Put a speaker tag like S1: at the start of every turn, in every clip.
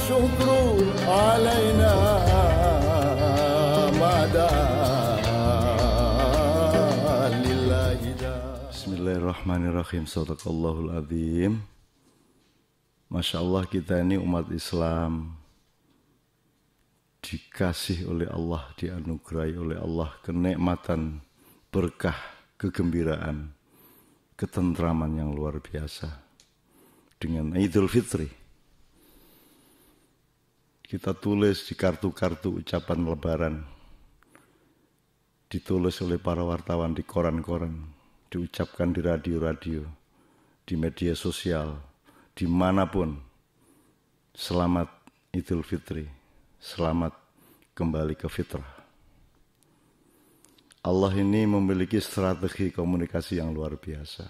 S1: والشكر علينا ما دام لله دام.
S2: Bismillahirrahmanirrahim. Shadaqallahul adzim. Masya Allah, kita ini umat Islam dikasih oleh Allah, dianugerahi oleh Allah kenikmatan, berkah, kegembiraan, ketentraman yang luar biasa dengan Idul Fitri. Kita tulis di kartu-kartu ucapan lebaran, ditulis oleh para wartawan di koran-koran, diucapkan di radio-radio, di media sosial, dimanapun. Selamat Idul Fitri, selamat kembali ke fitrah. Allah ini memiliki strategi komunikasi yang luar biasa.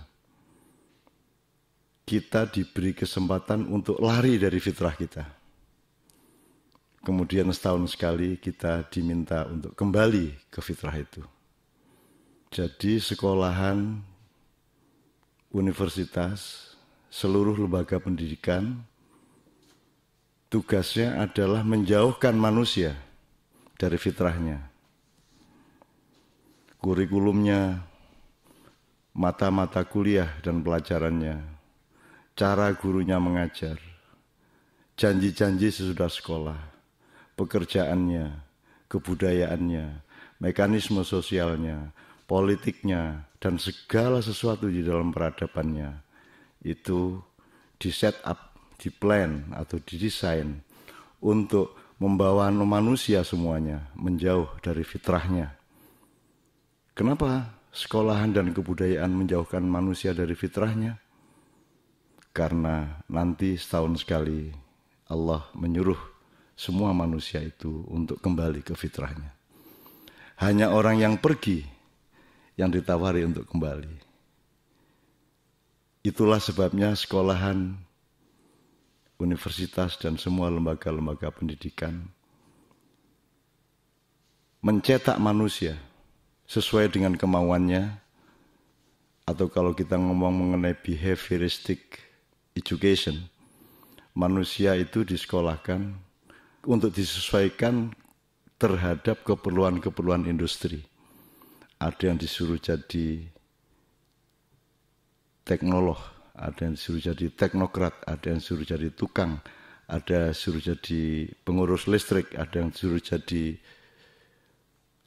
S2: Kita diberi kesempatan untuk lari dari fitrah kita. Kemudian setahun sekali kita diminta untuk kembali ke fitrah itu. Jadi sekolahan, universitas, seluruh lembaga pendidikan, tugasnya adalah menjauhkan manusia dari fitrahnya. Kurikulumnya, mata-mata kuliah dan pelajarannya, cara gurunya mengajar, janji-janji sesudah sekolah, pekerjaannya, kebudayaannya, mekanisme sosialnya, politiknya, dan segala sesuatu di dalam peradabannya itu di set up, di plan atau didesain untuk membawa manusia semuanya menjauh dari fitrahnya. Kenapa sekolahan dan kebudayaan menjauhkan manusia dari fitrahnya? Karena nanti setahun sekali Allah menyuruh semua manusia itu untuk kembali ke fitrahnya. Hanya orang yang pergi yang ditawari untuk kembali. Itulah sebabnya sekolahan, universitas, dan semua lembaga-lembaga pendidikan mencetak manusia sesuai dengan kemauannya, atau kalau kita ngomong mengenai behavioristic education, manusia itu disekolahkan untuk disesuaikan terhadap keperluan-keperluan industri. Ada yang disuruh jadi teknolog, ada yang disuruh jadi teknokrat, ada yang disuruh jadi tukang, ada yang disuruh jadi pengurus listrik, ada yang disuruh jadi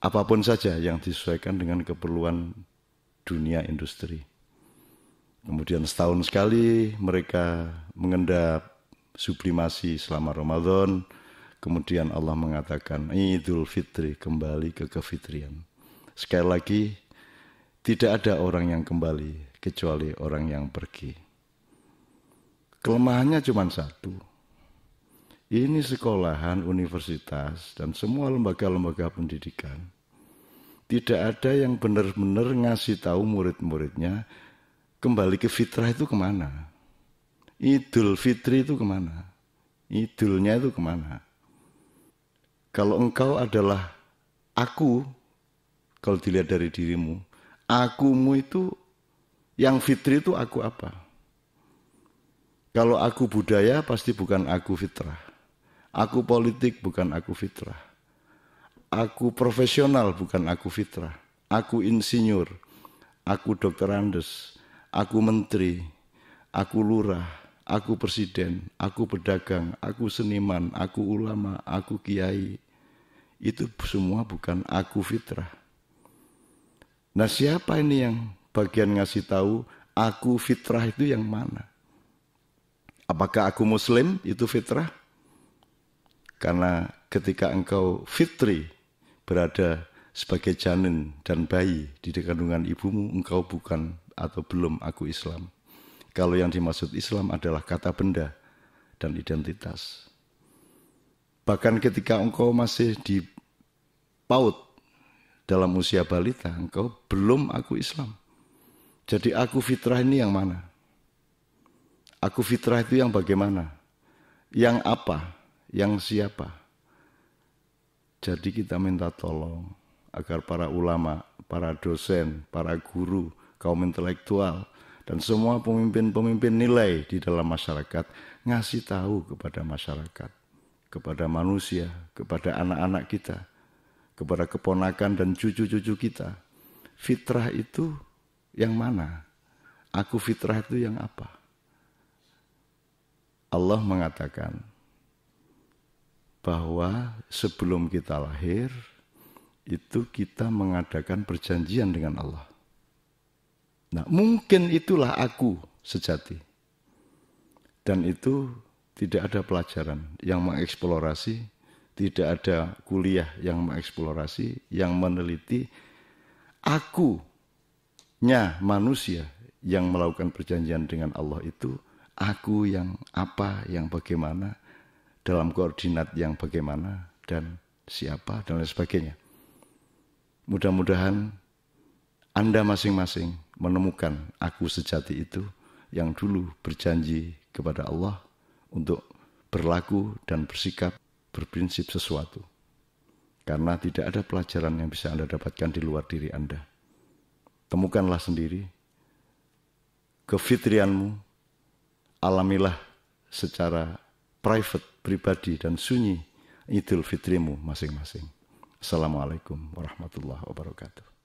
S2: apapun saja yang disesuaikan dengan keperluan dunia industri. Kemudian setahun sekali mereka mengendap sublimasi selama Ramadan. Kemudian Allah mengatakan Idul Fitri, kembali ke kefitrian. Sekali lagi, tidak ada orang yang kembali kecuali orang yang pergi. Kelemahannya cuma satu. Ini sekolahan, universitas, dan semua lembaga-lembaga pendidikan. Tidak ada yang benar-benar ngasih tahu murid-muridnya kembali ke fitrah itu kemana. Idul Fitri itu kemana. Idulnya itu kemana. Kalau engkau adalah aku, kalau dilihat dari dirimu, akumu itu, yang fitri itu aku apa? Kalau aku budaya pasti bukan aku fitrah. Aku politik bukan aku fitrah. Aku profesional bukan aku fitrah. Aku insinyur, aku dokter Andes, aku menteri, aku lurah, aku presiden, aku pedagang, aku seniman, aku ulama, aku kiai. Itu semua bukan aku fitrah. Nah, siapa ini yang bagian ngasih tahu aku fitrah itu yang mana? Apakah aku muslim itu fitrah? Karena ketika engkau fitri berada sebagai janin dan bayi di kandungan ibumu, engkau bukan atau belum aku Islam. Kalau yang dimaksud Islam adalah kata benda dan identitas. Bahkan ketika engkau masih di PAUD dalam usia balita, engkau belum aku Islam. Jadi aku fitrah ini yang mana? Aku fitrah itu yang bagaimana? Yang apa? Yang siapa? Jadi kita minta tolong agar para ulama, para dosen, para guru, kaum intelektual, dan semua pemimpin-pemimpin nilai di dalam masyarakat ngasih tahu kepada masyarakat kepada manusia, kepada anak-anak kita, kepada keponakan dan cucu-cucu kita. Fitrah itu yang mana? Aku fitrah itu yang apa? Allah mengatakan bahwa sebelum kita lahir, itu kita mengadakan perjanjian dengan Allah. Nah, mungkin itulah aku sejati. Dan itu tidak ada pelajaran yang mengeksplorasi, tidak ada kuliah yang mengeksplorasi, yang meneliti akunya manusia yang melakukan perjanjian dengan Allah itu, aku yang apa, yang bagaimana, dalam koordinat yang bagaimana, dan siapa, dan lain sebagainya. Mudah-mudahan Anda masing-masing menemukan aku sejati itu yang dulu berjanji kepada Allah untuk berlaku dan bersikap, berprinsip sesuatu. Karena tidak ada pelajaran yang bisa Anda dapatkan di luar diri Anda. Temukanlah sendiri kefitrianmu, alamilah secara private, pribadi dan sunyi Idul Fitrimu masing-masing. Assalamualaikum warahmatullahi wabarakatuh.